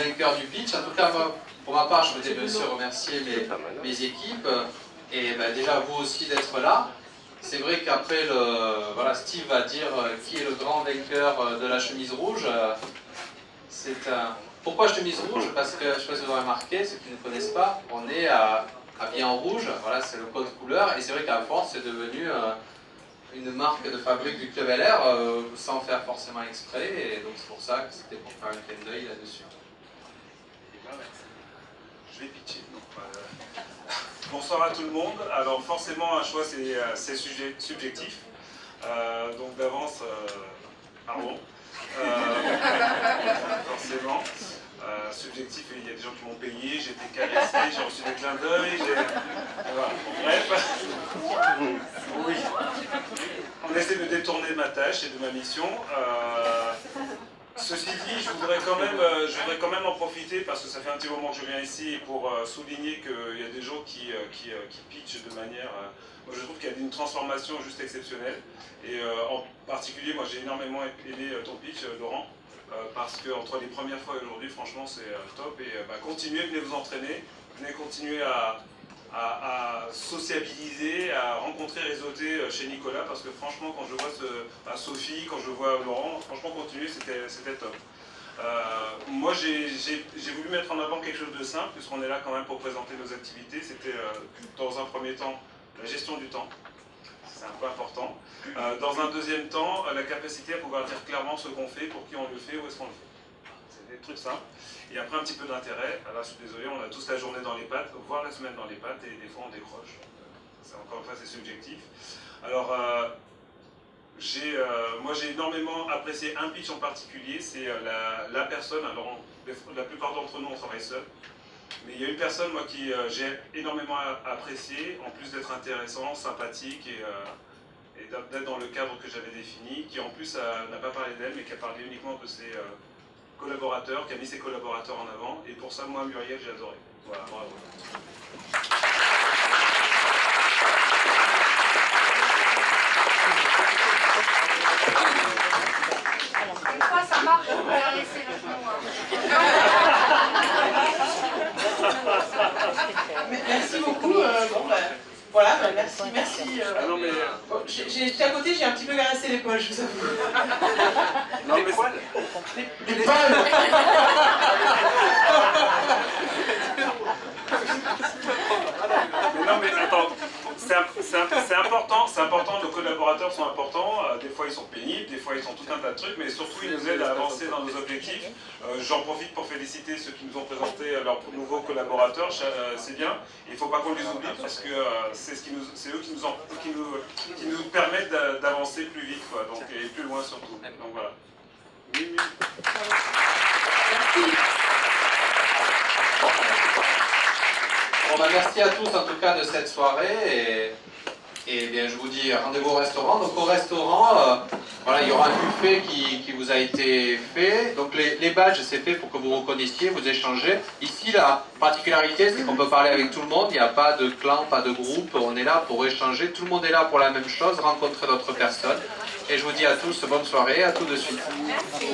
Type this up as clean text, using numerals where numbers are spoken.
vainqueurs du pitch. En tout cas, moi, pour ma part, je voudrais bien sûr remercier mes équipes et déjà vous aussi d'être là. C'est vrai qu'après, voilà, Steve va dire qui est le grand vainqueur de la chemise rouge. Pourquoi chemise rouge? Parce que, je ne sais pas si vous aurez remarqué, ceux qui ne connaissent pas, on est habillé en rouge, voilà, c'est le code couleur, et c'est vrai qu'à force, c'est devenu une marque de fabrique du Club LR, sans faire forcément exprès, et donc c'est pour ça que c'était pour faire un clin d'œil là-dessus. Je vais pitcher. Bonsoir à tout le monde. Alors forcément, un choix, c'est subjectif. Donc d'avance, pardon. Forcément. Subjectif, il y a des gens qui m'ont payé, j'ai été caressé, j'ai reçu des clins d'œil, voilà. Bref. Oui. On essaie de détourner ma tâche et de ma mission. Ceci dit, je voudrais quand même en profiter parce que ça fait un petit moment que je viens ici pour souligner qu'il y a des gens qui pitchent de manière... moi je trouve qu'il y a une transformation juste exceptionnelle. Et en particulier, moi j'ai énormément aimé ton pitch, Laurent, parce qu'entre les premières fois et aujourd'hui, franchement c'est top. Et continuez, venez vous entraîner, venez continuer à sociabiliser, à rencontrer, réseauter chez Nicolas, parce que franchement, quand je vois Sophie, quand je vois Laurent, franchement, continuer, c'était top. Moi, j'ai voulu mettre en avant quelque chose de simple, puisqu'on est là quand même pour présenter nos activités. C'était, dans un premier temps, la gestion du temps. C'est un peu important. Dans un deuxième temps, la capacité à pouvoir dire clairement ce qu'on fait, pour qui on le fait, où est-ce qu'on le fait. C'est des trucs simples. Et après un petit peu d'intérêt, alors je suis désolé, on a tous la journée dans les pattes, voire la semaine dans les pattes, et des fois on décroche. Encore une fois, c'est subjectif. Alors, moi j'ai énormément apprécié un pitch en particulier, c'est la personne, alors la plupart d'entre nous on travaille seul, mais il y a une personne moi qui j'ai énormément apprécié, en plus d'être intéressant, sympathique et d'être dans le cadre que j'avais défini, qui en plus n'a pas parlé d'elle, mais qui a parlé uniquement de ses collaborateurs, qui a mis ses collaborateurs en avant, et pour ça, moi, Muriel, j'ai adoré. Voilà, bravo. Des fois, ça marche, on peut la laisser le Merci beaucoup. Voilà, merci. J'étais à côté, j'ai un petit peu caressé les poils, je vous avoue. Non, mais poils. Les poils. Non mais attends, c'est important, nos collaborateurs sont importants, des fois ils sont pénibles, des fois ils sont tout un tas de trucs, mais surtout ils nous aident à avancer dans nos objectifs. J'en profite pour féliciter ceux qui nous ont présenté leurs nouveaux collaborateurs, c'est bien, il ne faut pas qu'on les oublie parce que c'est eux qui nous permettent d'avancer plus vite, quoi, donc, et plus loin surtout. Donc voilà. Bon, merci à tous en tout cas de cette soirée et bien je vous dis rendez-vous au restaurant. Donc au restaurant, voilà, il y aura un buffet qui vous a été fait. Donc les badges c'est fait pour que vous reconnaissiez, vous échangez. Ici la particularité c'est qu'on peut parler avec tout le monde, il n'y a pas de clan, pas de groupe, on est là pour échanger, tout le monde est là pour la même chose, rencontrer d'autres personnes. Et je vous dis à tous bonne soirée, à tout de suite. Merci.